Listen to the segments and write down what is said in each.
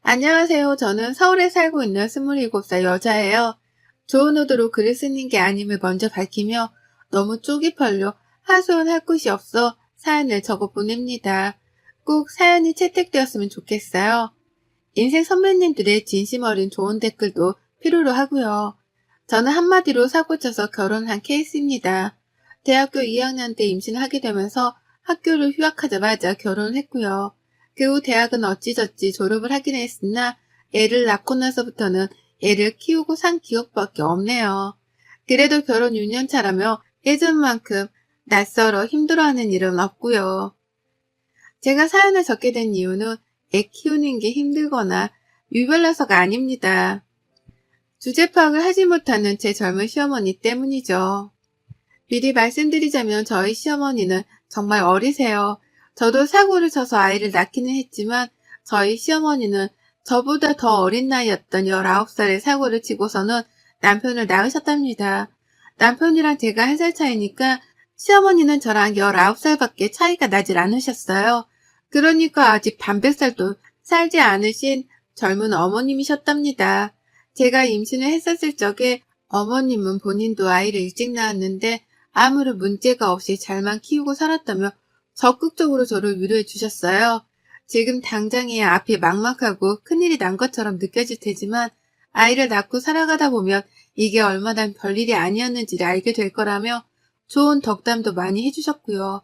안녕하세요. 저는 서울에 살고 있는 27살 여자예요. 좋은 의도로 글을 쓰는 게 아님을 먼저 밝히며 너무 쪽이 별로 하소연할 곳이 없어 사연을 적어 보냅니다. 꼭 사연이 채택되었으면 좋겠어요. 인생 선배님들의 진심 어린 좋은 댓글도 필요로 하고요. 저는 한마디로 사고쳐서 결혼한 케이스입니다. 대학교 2학년 때 임신을 하게 되면서 학교를 휴학하자마자 결혼을 했고요. 그 후 대학은 어찌저찌 졸업을 하긴 했으나 애를 낳고 나서부터는 애를 키우고 산 기억밖에 없네요. 그래도 결혼 6년 차라며 예전만큼 낯설어 힘들어하는 일은 없고요. 제가 사연을 적게 된 이유는 애 키우는 게 힘들거나 유별나서가 아닙니다. 주제 파악을 하지 못하는 제 젊은 시어머니 때문이죠. 미리 말씀드리자면 저희 시어머니는 정말 어리세요. 저도 사고를 쳐서 아이를 낳기는 했지만 저희 시어머니는 저보다 더 어린 나이였던 19살에 사고를 치고서는 남편을 낳으셨답니다. 남편이랑 제가 1살 차이니까 시어머니는 저랑 19살밖에 차이가 나질 않으셨어요. 그러니까 아직 반백살도 살지 않으신 젊은 어머님이셨답니다. 제가 임신을 했었을 적에 어머님은 본인도 아이를 일찍 낳았는데 아무런 문제가 없이 잘만 키우고 살았다며 적극적으로 저를 위로해 주셨어요. 지금 당장에 앞이 막막하고 큰일이 난 것처럼 느껴질 테지만 아이를 낳고 살아가다 보면 이게 얼마나 별일이 아니었는지를 알게 될 거라며 좋은 덕담도 많이 해주셨고요.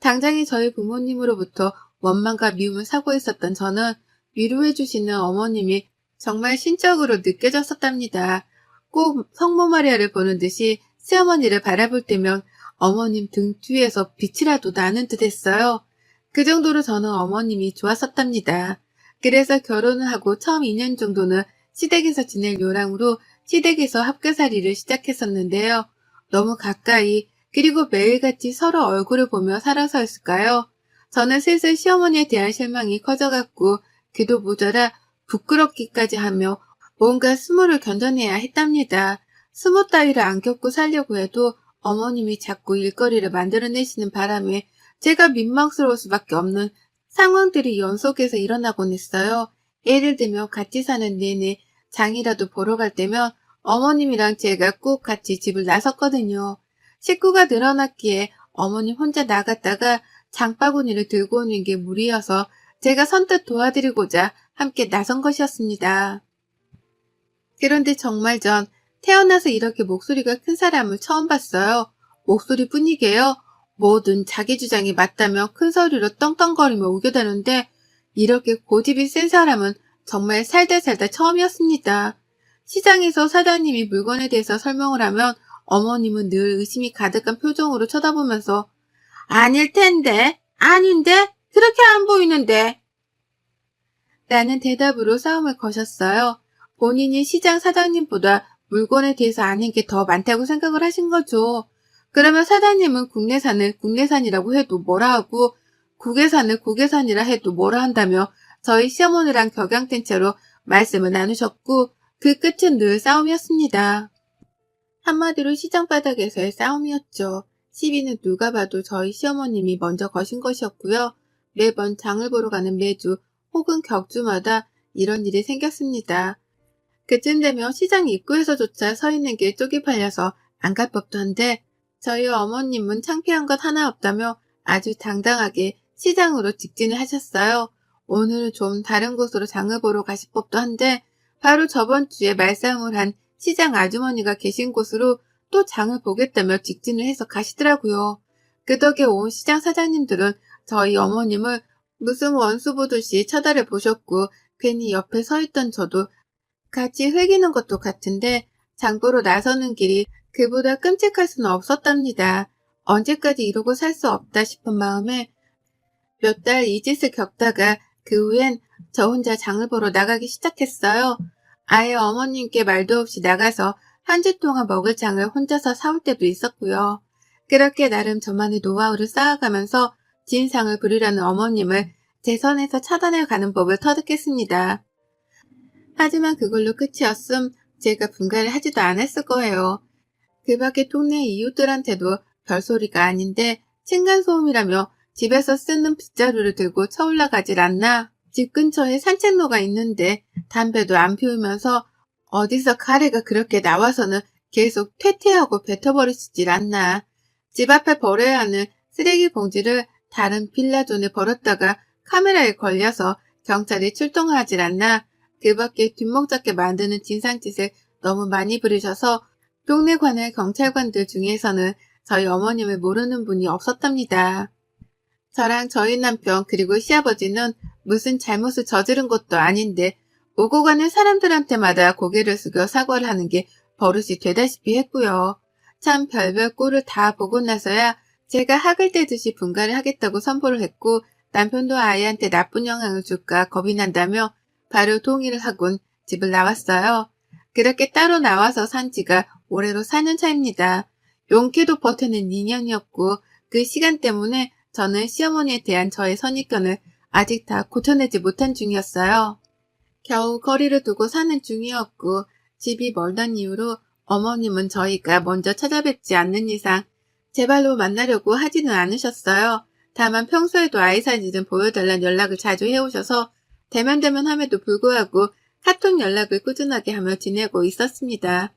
당장에 저희 부모님으로부터 원망과 미움을 사고 있었던 저는 위로해 주시는 어머님이 정말 신적으로 느껴졌었답니다. 꼭 성모 마리아를 보는 듯이 시어머니를 바라볼 때면 어머님 등 뒤에서 빛이라도 나는 듯 했어요. 그 정도로 저는 어머님이 좋았었답니다. 그래서 결혼을 하고 처음 2년 정도는 시댁에서 지낼 요랑으로 시댁에서 합가살이를 시작했었는데요. 너무 가까이 그리고 매일같이 서로 얼굴을 보며 살아서였을까요? 저는 슬슬 시어머니에 대한 실망이 커져갔고 그도 모자라 부끄럽기까지 하며 뭔가 수모를 견뎌내야 했답니다. 수모 따위를 안 겪고 살려고 해도 어머님이 자꾸 일거리를 만들어내시는 바람에 제가 민망스러울 수밖에 없는 상황들이 연속해서 일어나곤 했어요. 예를 들면 같이 사는 내내 장이라도 보러 갈 때면 어머님이랑 제가 꼭 같이 집을 나섰거든요. 식구가 늘어났기에 어머님 혼자 나갔다가 장바구니를 들고 오는 게 무리여서 제가 선뜻 도와드리고자 함께 나선 것이었습니다. 그런데 정말 전 태어나서 이렇게 목소리가 큰 사람을 처음 봤어요. 목소리뿐이게요. 뭐든 자기 주장이 맞다며 큰 소리로 떵떵거리며 우겨대는데 이렇게 고집이 센 사람은 정말 살다 처음이었습니다. 시장에서 사장님이 물건에 대해서 설명을 하면 어머님은 늘 의심이 가득한 표정으로 쳐다보면서 아닐 텐데, 아닌데, 그렇게 안 보이는데 라는 대답으로 싸움을 거셨어요. 본인이 시장 사장님보다 물건에 대해서 아는 게 더 많다고 생각을 하신 거죠. 그러면 사장님은 국내산을 국내산이라고 해도 뭐라 하고 국외산을 국외산이라 해도 뭐라 한다며 저희 시어머니랑 격양된 채로 말씀을 나누셨고 그 끝은 늘 싸움이었습니다. 한마디로 시장 바닥에서의 싸움이었죠. 시비는 누가 봐도 저희 시어머님이 먼저 거신 것이었고요. 매번 장을 보러 가는 매주 혹은 격주마다 이런 일이 생겼습니다. 그쯤 되면 시장 입구에서조차 서 있는 게 쪽이 팔려서 안 갈 법도 한데 저희 어머님은 창피한 것 하나 없다며 아주 당당하게 시장으로 직진을 하셨어요. 오늘은 좀 다른 곳으로 장을 보러 가실 법도 한데 바로 저번 주에 말싸움을 한 시장 아주머니가 계신 곳으로 또 장을 보겠다며 직진을 해서 가시더라고요. 그 덕에 온 시장 사장님들은 저희 어머님을 무슨 원수 보듯이 쳐다를 보셨고 괜히 옆에 서 있던 저도 같이 흘기는 것도 같은데 장보러 나서는 길이 그보다 끔찍할 수는 없었답니다. 언제까지 이러고 살 수 없다 싶은 마음에 몇 달 이 짓을 겪다가 그 후엔 저 혼자 장을 보러 나가기 시작했어요. 아예 어머님께 말도 없이 나가서 한 주 동안 먹을 장을 혼자서 사올 때도 있었고요. 그렇게 나름 저만의 노하우를 쌓아가면서 진상을 부리려는 어머님을 제 선에서 차단해 가는 법을 터득했습니다. 하지만 그걸로 끝이었음 제가 분가를 하지도 않았을 거예요. 그 밖에 동네 이웃들한테도 별소리가 아닌데 층간소음이라며 집에서 쓰는 빗자루를 들고 쳐올라가질 않나 집 근처에 산책로가 있는데 담배도 안 피우면서 어디서 가래가 그렇게 나와서는 계속 퇴퇴하고 뱉어버리시질 않나. 집 앞에 버려야 하는 쓰레기 봉지를 다른 빌라존에 버렸다가 카메라에 걸려서 경찰이 출동하질 않나. 그 밖에 뒷목 잡게 만드는 진상짓을 너무 많이 부리셔서 동네 관할 경찰관들 중에서는 저희 어머님을 모르는 분이 없었답니다. 저랑 저희 남편 그리고 시아버지는 무슨 잘못을 저지른 것도 아닌데 오고 가는 사람들한테마다 고개를 숙여 사과를 하는 게 버릇이 되다시피 했고요. 참 별별 꼴을 다 보고 나서야 제가 학을 떼듯이 분가를 하겠다고 선포를 했고 남편도 아이한테 나쁜 영향을 줄까 겁이 난다며 바로 동의를 하곤 집을 나왔어요. 그렇게 따로 나와서 산 지가 올해로 4년 차입니다. 용케도 버텨낸 2년이었고 그 시간 때문에 저는 시어머니에 대한 저의 선입견을 아직 다 고쳐내지 못한 중이었어요. 겨우 거리를 두고 사는 중이었고 집이 멀던 이유로 어머님은 저희가 먼저 찾아뵙지 않는 이상 제 발로 만나려고 하지는 않으셨어요. 다만 평소에도 아이 사진을 보여달라는 연락을 자주 해오셔서 대면대면함에도 불구하고 카톡 연락을 꾸준하게 하며 지내고 있었습니다.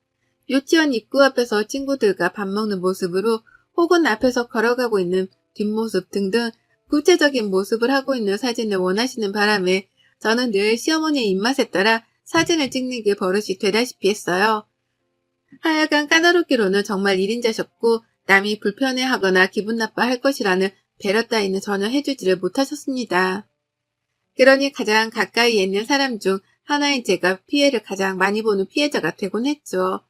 유치원 입구 앞에서 친구들과 밥 먹는 모습으로 혹은 앞에서 걸어가고 있는 뒷모습 등등 구체적인 모습을 하고 있는 사진을 원하시는 바람에 저는 늘 시어머니의 입맛에 따라 사진을 찍는 게 버릇이 되다시피 했어요. 하여간 까다롭기로는 정말 1인자셨고 남이 불편해하거나 기분 나빠할 것이라는 배려 따위는 전혀 해주지를 못하셨습니다. 그러니 가장 가까이에 있는 사람 중 하나인 제가 피해를 가장 많이 보는 피해자가 되곤 했죠.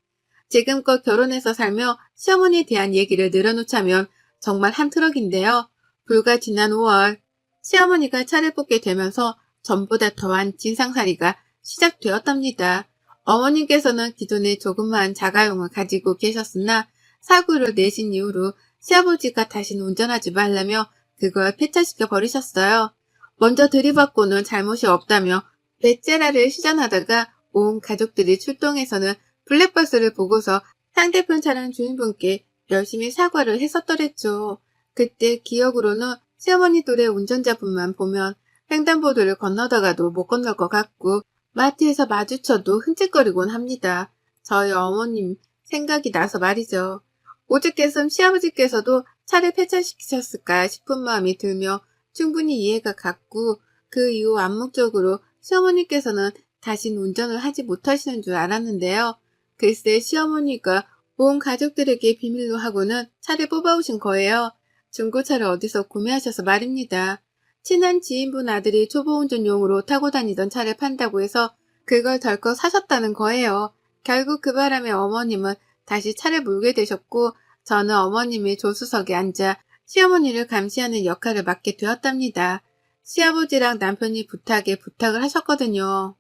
지금껏 결혼해서 살며 시어머니에 대한 얘기를 늘어놓자면 정말 한 트럭인데요. 불과 지난 5월 시어머니가 차를 뽑게 되면서 전보다 더한 진상살이가 시작되었답니다. 어머님께서는 기존에 조그마한 자가용을 가지고 계셨으나 사고를 내신 이후로 시아버지가 다시는 운전하지 말라며 그걸 폐차시켜 버리셨어요. 먼저 들이받고는 잘못이 없다며 배째라를 시전하다가 온 가족들이 출동해서는 블랙박스를 보고서 상대편 차량 주인분께 열심히 사과를 했었더랬죠. 그때 기억으로는 시어머니 또래 운전자분만 보면 횡단보도를 건너다가도 못 건널 것 같고 마트에서 마주쳐도 흠칫거리곤 합니다. 저희 어머님 생각이 나서 말이죠. 오죽했음 시아버지께서도 차를 폐차시키셨을까 싶은 마음이 들며 충분히 이해가 갔고 그 이후 암묵적으로 시어머니께서는 다신 운전을 하지 못하시는 줄 알았는데요. 글쎄 시어머니가 온 가족들에게 비밀로 하고는 차를 뽑아오신 거예요. 중고차를 어디서 구매하셔서 말입니다. 친한 지인분 아들이 초보운전용으로 타고 다니던 차를 판다고 해서 그걸 덜컥 사셨다는 거예요. 결국 그 바람에 어머님은 다시 차를 몰게 되셨고 저는 어머님의 조수석에 앉아 시어머니를 감시하는 역할을 맡게 되었답니다. 시아버지랑 남편이 부탁을 하셨거든요.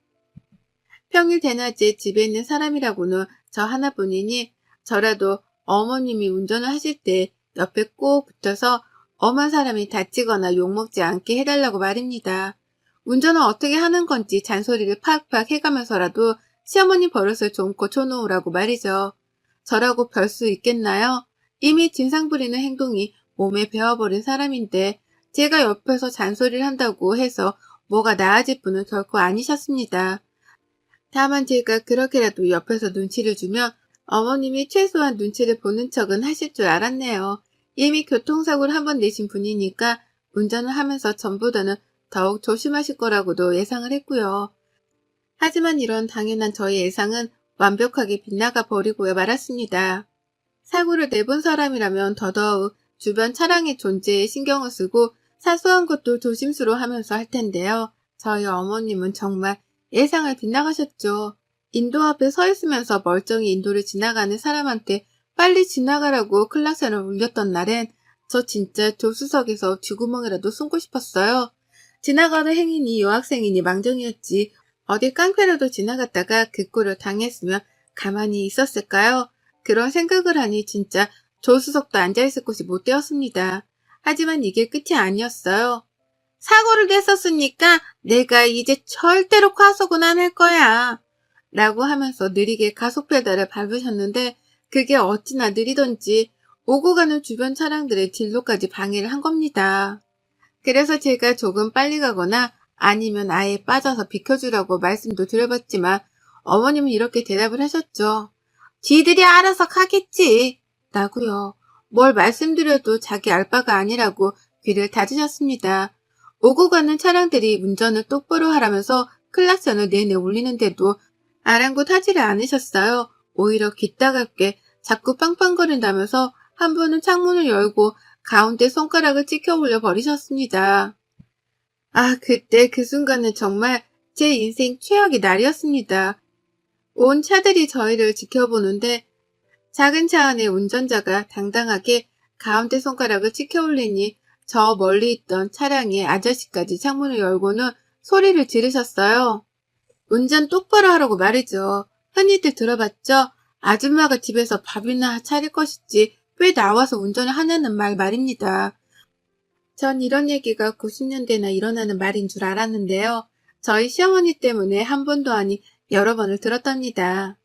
평일 대낮에 집에 있는 사람이라고는 저 하나뿐이니 저라도 어머님이 운전을 하실 때 옆에 꼭 붙어서 엄한 사람이 다치거나 욕먹지 않게 해달라고 말입니다. 운전을 어떻게 하는 건지 잔소리를 팍팍 해가면서라도 시어머니 버릇을 좀 고쳐놓으라고 말이죠. 저라고 별 수 있겠나요? 이미 진상 부리는 행동이 몸에 배어버린 사람인데 제가 옆에서 잔소리를 한다고 해서 뭐가 나아질 분은 결코 아니셨습니다. 다만 제가 그렇게라도 옆에서 눈치를 주면 어머님이 최소한 눈치를 보는 척은 하실 줄 알았네요. 이미 교통사고를 한 번 내신 분이니까 운전을 하면서 전보다는 더욱 조심하실 거라고도 예상을 했고요. 하지만 이런 당연한 저의 예상은 완벽하게 빗나가 버리고야 말았습니다. 사고를 내본 사람이라면 더더욱 주변 차량의 존재에 신경을 쓰고 사소한 것도 조심스러워하면서 할 텐데요. 저희 어머님은 정말 예상을 빗나가셨죠. 인도 앞에 서 있으면서 멀쩡히 인도를 지나가는 사람한테 빨리 지나가라고 클락션을 울렸던 날엔 저 진짜 조수석에서 쥐구멍이라도 숨고 싶었어요. 지나가는 행인이 여학생이니 망정이었지 어디 깡패라도 지나갔다가 그 꼴을 당했으면 가만히 있었을까요? 그런 생각을 하니 진짜 조수석도 앉아있을 곳이 못 되었습니다. 하지만 이게 끝이 아니었어요. 사고를 냈었으니까 내가 이제 절대로 과속은 안 할 거야. 라고 하면서 느리게 가속 페달을 밟으셨는데 그게 어찌나 느리던지 오고 가는 주변 차량들의 진로까지 방해를 한 겁니다. 그래서 제가 조금 빨리 가거나 아니면 아예 빠져서 비켜주라고 말씀도 드려봤지만 어머님은 이렇게 대답을 하셨죠. 지들이 알아서 가겠지. 라고요. 뭘 말씀드려도 자기 알 바가 아니라고 귀를 닫으셨습니다. 오고 가는 차량들이 운전을 똑바로 하라면서 클락션을 내내 울리는데도 아랑곳하지를 않으셨어요. 오히려 귀따갑게 자꾸 빵빵거린다면서 한 분은 창문을 열고 가운데 손가락을 찍혀 올려 버리셨습니다. 아, 그때 그 순간은 정말 제 인생 최악의 날이었습니다. 온 차들이 저희를 지켜보는데 작은 차 안에 운전자가 당당하게 가운데 손가락을 찍혀 올리니 저 멀리 있던 차량의 아저씨까지 창문을 열고는 소리를 지르셨어요. 운전 똑바로 하라고 말이죠. 흔히들 들어봤죠? 아줌마가 집에서 밥이나 차릴 것이지 왜 나와서 운전을 하냐는 말입니다. 전 이런 얘기가 90년대나 일어나는 말인 줄 알았는데요. 저희 시어머니 때문에 한 번도 아니 여러 번을 들었답니다.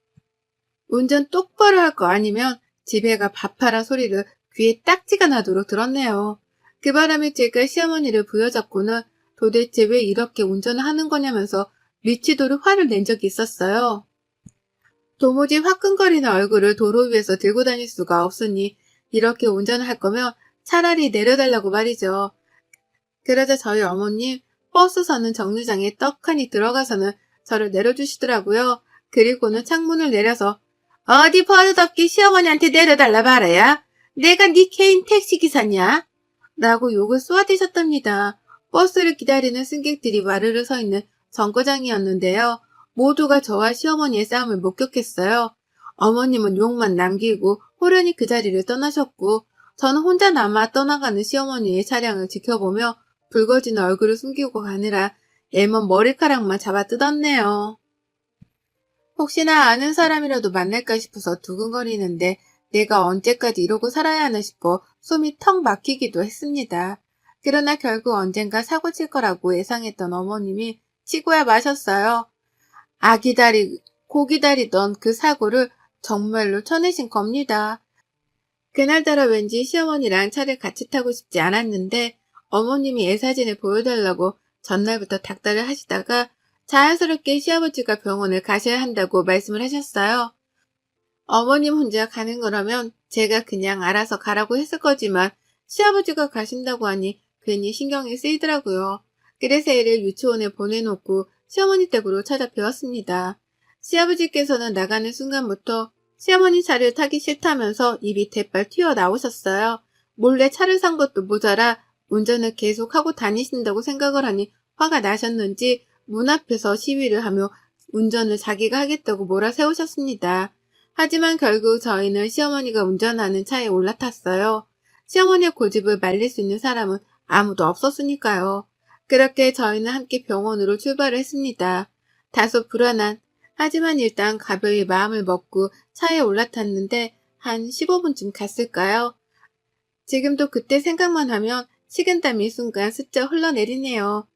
운전 똑바로 할 거 아니면 집에 가 밥하라 소리를 귀에 딱지가 나도록 들었네요. 그 바람에 제가 시어머니를 부여잡고는 도대체 왜 이렇게 운전을 하는 거냐면서 미치도록 화를 낸 적이 있었어요. 도무지 화끈거리는 얼굴을 도로 위에서 들고 다닐 수가 없으니 이렇게 운전을 할 거면 차라리 내려달라고 말이죠. 그러자 저희 어머님 버스서는 정류장에 떡하니 들어가서는 저를 내려주시더라고요. 그리고는 창문을 내려서 어디 버릇없게 시어머니한테 내려달라 말아야? 내가 네 개인 택시기사냐? 라고 욕을 쏘아대셨답니다. 버스를 기다리는 승객들이 와르르 서 있는 정거장이었는데요. 모두가 저와 시어머니의 싸움을 목격했어요. 어머님은 욕만 남기고 호련히 그 자리를 떠나셨고 저는 혼자 남아 떠나가는 시어머니의 차량을 지켜보며 붉어진 얼굴을 숨기고 가느라 애먼 머리카락만 잡아 뜯었네요. 혹시나 아는 사람이라도 만날까 싶어서 두근거리는데 내가 언제까지 이러고 살아야 하나 싶어 숨이 턱 막히기도 했습니다. 그러나 결국 언젠가 사고 칠 거라고 예상했던 어머님이 치고야 마셨어요. 고 기다리던 그 사고를 정말로 쳐내신 겁니다. 그날따라 왠지 시어머니랑 차를 같이 타고 싶지 않았는데 어머님이 애사진을 보여달라고 전날부터 닥달을 하시다가 자연스럽게 시아버지가 병원을 가셔야 한다고 말씀을 하셨어요. 어머님 혼자 가는 거라면 제가 그냥 알아서 가라고 했을 거지만 시아버지가 가신다고 하니 괜히 신경이 쓰이더라고요. 그래서 애를 유치원에 보내놓고 시어머니 댁으로 찾아뵈었습니다. 시아버지께서는 나가는 순간부터 시어머니 차를 타기 싫다면서 입이 대빨 튀어나오셨어요. 몰래 차를 산 것도 모자라 운전을 계속하고 다니신다고 생각을 하니 화가 나셨는지 문 앞에서 시위를 하며 운전을 자기가 하겠다고 몰아세우셨습니다. 하지만 결국 저희는 시어머니가 운전하는 차에 올라탔어요. 시어머니의 고집을 말릴 수 있는 사람은 아무도 없었으니까요. 그렇게 저희는 함께 병원으로 출발을 했습니다. 다소 불안한, 하지만 일단 가벼이 마음을 먹고 차에 올라탔는데 한 15분쯤 갔을까요? 지금도 그때 생각만 하면 식은땀이 순간 스쳐 흘러내리네요.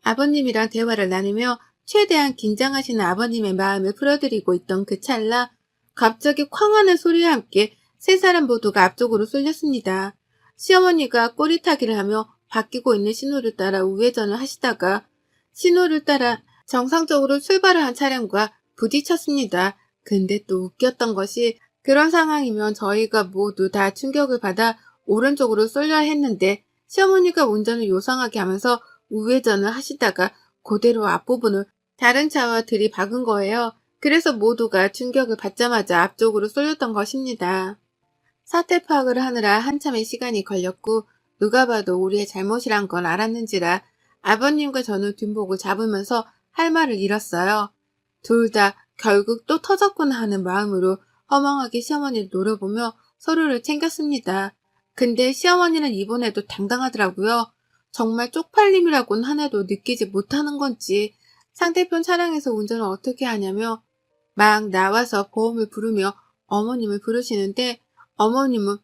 아버님이랑 대화를 나누며 최대한 긴장하시는 아버님의 마음을 풀어드리고 있던 그 찰나 갑자기 쾅 하는 소리와 함께 세 사람 모두가 앞쪽으로 쏠렸습니다. 시어머니가 꼬리타기를 하며 바뀌고 있는 신호를 따라 우회전을 하시다가 신호를 따라 정상적으로 출발을 한 차량과 부딪혔습니다. 근데 또 웃겼던 것이 그런 상황이면 저희가 모두 다 충격을 받아 오른쪽으로 쏠려야 했는데 시어머니가 운전을 요상하게 하면서 우회전을 하시다가 그대로 앞부분을 다른 차와 들이박은 거예요. 그래서 모두가 충격을 받자마자 앞쪽으로 쏠렸던 것입니다. 사태 파악을 하느라 한참의 시간이 걸렸고 누가 봐도 우리의 잘못이란 건 알았는지라 아버님과 저는 뒷목을 잡으면서 할 말을 잃었어요. 둘 다 결국 또 터졌구나 하는 마음으로 허망하게 시어머니를 노려보며 서로를 챙겼습니다. 근데 시어머니는 이번에도 당당하더라고요. 정말 쪽팔림이라고는 하나도 느끼지 못하는 건지 상대편 차량에서 운전을 어떻게 하냐며 막 나와서 보험을 부르며 어머님을 부르시는데 어머님은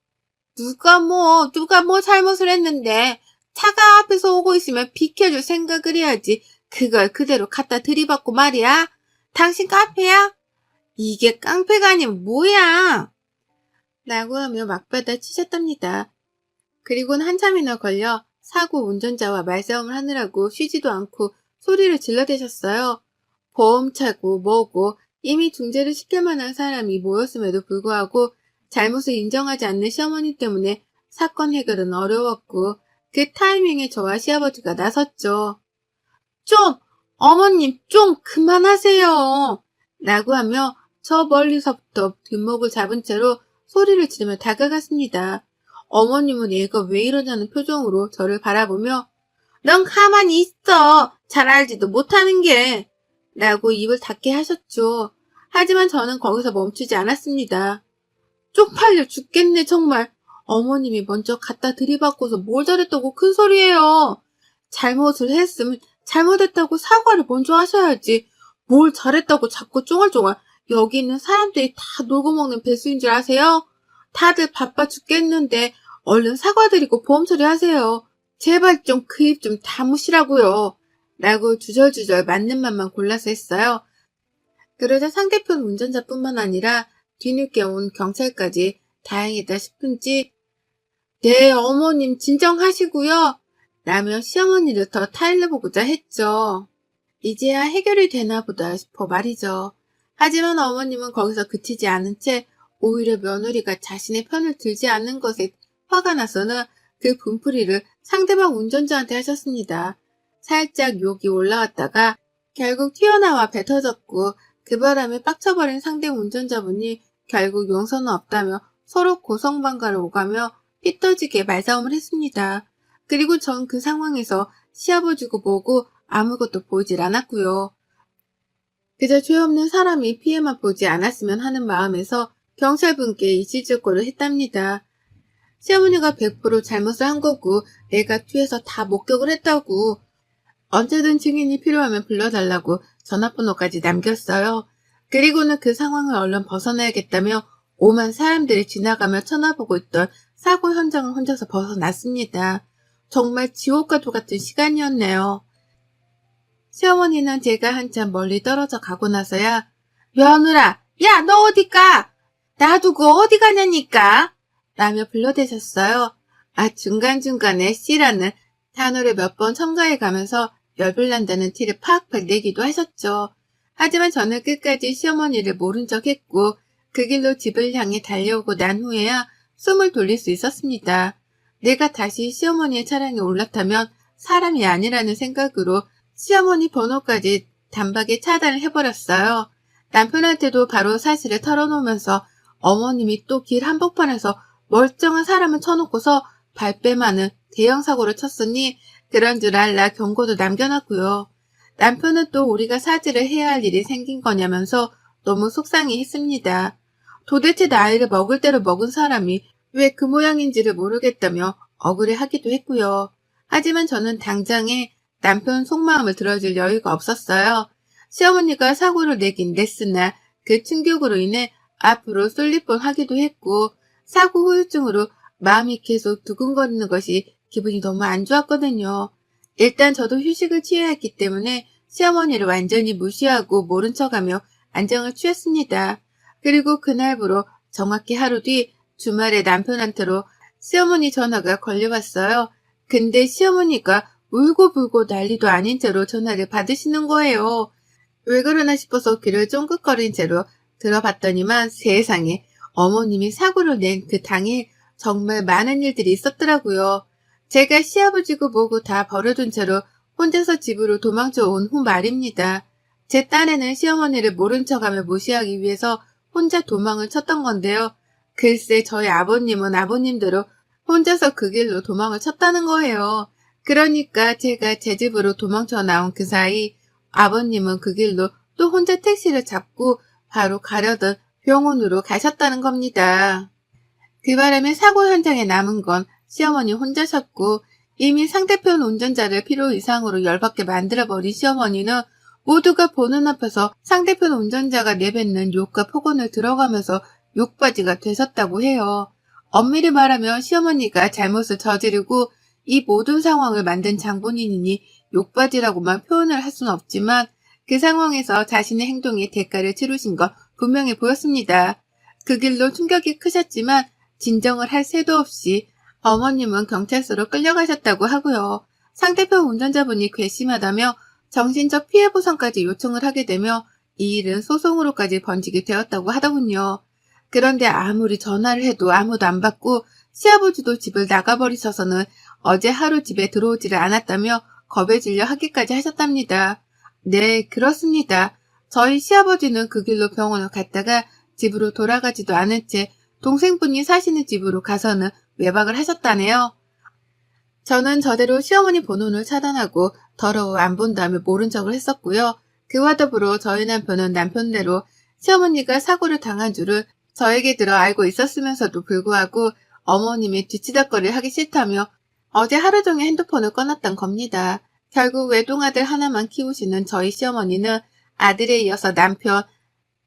누가 뭐 잘못을 했는데 차가 앞에서 오고 있으면 비켜줄 생각을 해야지 그걸 그대로 갖다 들이받고 말이야. 당신 깡패야? 이게 깡패가 아니면 뭐야? 라고 하며 막받아 치셨답니다. 그리고는 한참이나 걸려 사고 운전자와 말싸움을 하느라고 쉬지도 않고 소리를 질러대셨어요. 보험차고 뭐고 이미 중재를 시킬 만한 사람이 모였음에도 불구하고 잘못을 인정하지 않는 시어머니 때문에 사건 해결은 어려웠고 그 타이밍에 저와 시아버지가 나섰죠. 좀! 어머님 좀 그만하세요! 라고 하며 저 멀리서부터 뒷목을 잡은 채로 소리를 지르며 다가갔습니다. 어머님은 얘가 왜 이러냐는 표정으로 저를 바라보며 넌 가만히 있어! 잘 알지도 못하는 게! 라고 입을 닫게 하셨죠. 하지만 저는 거기서 멈추지 않았습니다. 쪽팔려 죽겠네 정말. 어머님이 먼저 갖다 들이받고서 뭘 잘했다고 큰 소리예요. 잘못을 했으면 잘못했다고 사과를 먼저 하셔야지. 뭘 잘했다고 자꾸 쫑알쫑알. 여기 있는 사람들이 다 놀고 먹는 배수인 줄 아세요? 다들 바빠 죽겠는데 얼른 사과드리고 보험 처리하세요. 제발 좀 그 입 좀 다무시라고요. 라고 주절주절 맞는 말만 골라서 했어요. 그러자 상대편 운전자뿐만 아니라 뒤늦게 온 경찰까지 다행이다 싶은지 네 어머님 진정하시고요. 라며 시어머니를 더 타일러보고자 했죠. 이제야 해결이 되나 보다 싶어 말이죠. 하지만 어머님은 거기서 그치지 않은 채 오히려 며느리가 자신의 편을 들지 않는 것에 화가 나서는 그 분풀이를 상대방 운전자한테 하셨습니다. 살짝 욕이 올라왔다가 결국 튀어나와 뱉어졌고 그 바람에 빡쳐버린 상대 운전자분이 결국 용서는 없다며 서로 고성방가를 오가며 삐뚤지게 말싸움을 했습니다. 그리고 전 그 상황에서 시아버지고 뭐고 아무것도 보이질 않았고요. 그저 죄 없는 사람이 피해만 보지 않았으면 하는 마음에서 경찰분께 이실직고를 했답니다. 시어머니가 100% 잘못을 한 거고 애가 뒤에서 다 목격을 했다고 언제든 증인이 필요하면 불러달라고 전화번호까지 남겼어요. 그리고는 그 상황을 얼른 벗어나야겠다며 오만 사람들이 지나가며 쳐다보고 있던 사고 현장을 혼자서 벗어났습니다. 정말 지옥과 같은 시간이었네요. 시어머니는 제가 한참 멀리 떨어져 가고 나서야 며느라, 야 너 어디 가? 놔두고 어디 가냐니까? 라며 불러대셨어요. 중간중간에 씨라는 단어를 몇 번 첨가해 가면서 열불난다는 티를 팍팍 내기도 하셨죠. 하지만 저는 끝까지 시어머니를 모른 척 했고 그 길로 집을 향해 달려오고 난 후에야 숨을 돌릴 수 있었습니다. 내가 다시 시어머니의 차량에 올라타면 사람이 아니라는 생각으로 시어머니 번호까지 단박에 차단을 해버렸어요. 남편한테도 바로 사실을 털어놓으면서 어머님이 또 길 한복판에서 멀쩡한 사람을 쳐놓고서 발뺌하는 대형 사고를 쳤으니 그런 줄 알라 경고도 남겨놨고요. 남편은 또 우리가 사죄를 해야 할 일이 생긴 거냐면서 너무 속상해했습니다. 도대체 나이를 먹을 대로 먹은 사람이 왜 그 모양인지를 모르겠다며 억울해하기도 했고요. 하지만 저는 당장에 남편 속마음을 들어줄 여유가 없었어요. 시어머니가 사고를 내긴 냈으나 그 충격으로 인해 앞으로 쏠릴 뻔하기도 했고 사고 후유증으로 마음이 계속 두근거리는 것이 기분이 너무 안 좋았거든요. 일단 저도 휴식을 취해야 했기 때문에 시어머니를 완전히 무시하고 모른 척하며 안정을 취했습니다. 그리고 그날부로 정확히 하루 뒤 주말에 남편한테로 시어머니 전화가 걸려왔어요. 근데 시어머니가 울고불고 난리도 아닌 채로 전화를 받으시는 거예요. 왜 그러나 싶어서 귀를 쫑긋거린 채로 들어봤더니만 세상에 어머님이 사고를 낸 그 당일 정말 많은 일들이 있었더라고요. 제가 시아버지고 뭐고 다 버려둔 채로 혼자서 집으로 도망쳐 온 후 말입니다. 제 딴에는 시어머니를 모른 척하며 무시하기 위해서 혼자 도망을 쳤던 건데요. 글쎄 저희 아버님은 아버님대로 혼자서 그 길로 도망을 쳤다는 거예요. 그러니까 제가 제 집으로 도망쳐 나온 그 사이 아버님은 그 길로 또 혼자 택시를 잡고 바로 가려던 병원으로 가셨다는 겁니다. 그 바람에 사고 현장에 남은 건 시어머니 혼자셨고 이미 상대편 운전자를 필요 이상으로 열받게 만들어버린 시어머니는 모두가 보는 앞에서 상대편 운전자가 내뱉는 욕과 폭언을 들어가면서 욕바지가 되셨다고 해요. 엄밀히 말하면 시어머니가 잘못을 저지르고 이 모든 상황을 만든 장본인이니 욕바지라고만 표현을 할 수는 없지만 그 상황에서 자신의 행동에 대가를 치르신 건 분명해 보였습니다. 그 길로 충격이 크셨지만 진정을 할 새도 없이 어머님은 경찰서로 끌려가셨다고 하고요. 상대편 운전자분이 괘씸하다며 정신적 피해 보상까지 요청을 하게 되며 이 일은 소송으로까지 번지게 되었다고 하더군요. 그런데 아무리 전화를 해도 아무도 안 받고 시아버지도 집을 나가버리셔서는 어제 하루 집에 들어오지를 않았다며 겁에 질려 하기까지 하셨답니다. 네, 그렇습니다. 저희 시아버지는 그 길로 병원을 갔다가 집으로 돌아가지도 않은 채 동생분이 사시는 집으로 가서는 외박을 하셨다네요. 저는 저대로 시어머니 번호를 차단하고 더러워 안 본다며 모른 척을 했었고요. 그와 더불어 저희 남편은 남편대로 시어머니가 사고를 당한 줄을 저에게 들어 알고 있었으면서도 불구하고 어머님이 뒤치다거리를 하기 싫다며 어제 하루 종일 핸드폰을 꺼놨던 겁니다. 결국 외동아들 하나만 키우시는 저희 시어머니는 아들에 이어서 남편,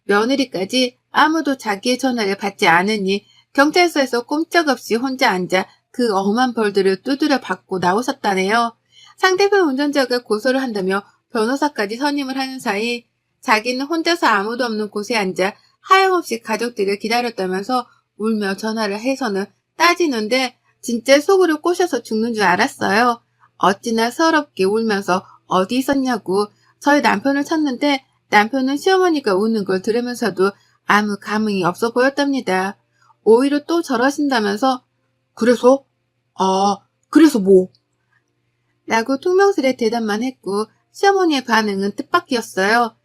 며느리까지 아무도 자기의 전화를 받지 않으니 경찰서에서 꼼짝없이 혼자 앉아 그 엄한 벌들을 두드려 받고 나오셨다네요. 상대편 운전자가 고소를 한다며 변호사까지 선임을 하는 사이 자기는 혼자서 아무도 없는 곳에 앉아 하염없이 가족들을 기다렸다면서 울며 전화를 해서는 따지는데 진짜 속으로 꼬셔서 죽는 줄 알았어요. 어찌나 서럽게 울면서 어디 있었냐고 저희 남편을 찾는데 남편은 시어머니가 우는 걸 들으면서도 아무 감흥이 없어 보였답니다. 오히려 또 저러신다면서 그래서? 그래서 뭐? 라고 퉁명스레 대답만 했고 시어머니의 반응은 뜻밖이었어요.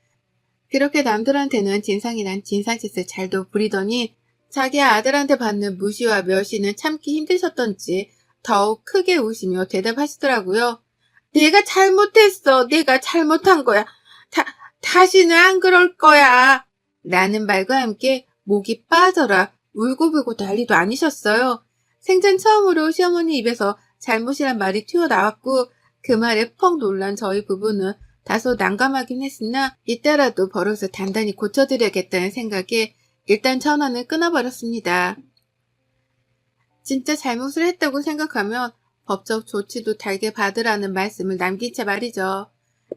그렇게 남들한테는 진상이란 진상짓을 잘도 부리더니 자기 아들한테 받는 무시와 멸시는 참기 힘드셨던지 더욱 크게 우시며 대답하시더라고요. 내가 잘못했어. 내가 잘못한 거야. 다시는 안 그럴 거야. 라는 말과 함께 목이 빠져라 울고불고 난리도 아니셨어요. 생전 처음으로 시어머니 입에서 잘못이란 말이 튀어나왔고 그 말에 퍽 놀란 저희 부부는 다소 난감하긴 했으나 이따라도 버릇을 단단히 고쳐드려야겠다는 생각에 일단 전화는 끊어버렸습니다. 진짜 잘못을 했다고 생각하면 법적 조치도 달게 받으라는 말씀을 남긴 채 말이죠.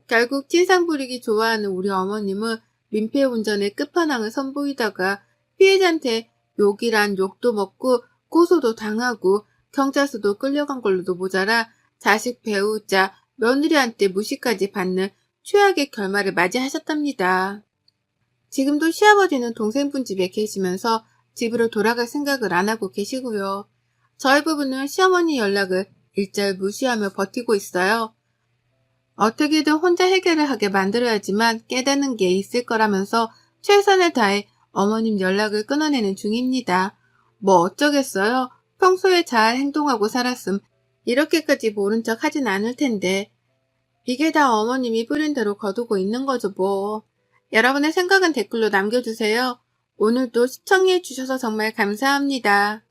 결국 진상 부리기 좋아하는 우리 어머님은 민폐 운전의 끝판왕을 선보이다가 피해자한테 욕이란 욕도 먹고 고소도 당하고 경찰서도 끌려간 걸로도 모자라 자식 배우자 며느리한테 무시까지 받는 최악의 결말을 맞이하셨답니다. 지금도 시아버지는 동생분 집에 계시면서 집으로 돌아갈 생각을 안 하고 계시고요. 저희 부부는 시어머니 연락을 일절 무시하며 버티고 있어요. 어떻게든 혼자 해결을 하게 만들어야지만 깨닫는 게 있을 거라면서 최선을 다해 어머님 연락을 끊어내는 중입니다. 뭐 어쩌겠어요. 평소에 잘 행동하고 살았음 이렇게까지 모른 척 하진 않을 텐데 이게 다 어머님이 뿌린 대로 거두고 있는 거죠 뭐. 여러분의 생각은 댓글로 남겨주세요. 오늘도 시청해 주셔서 정말 감사합니다.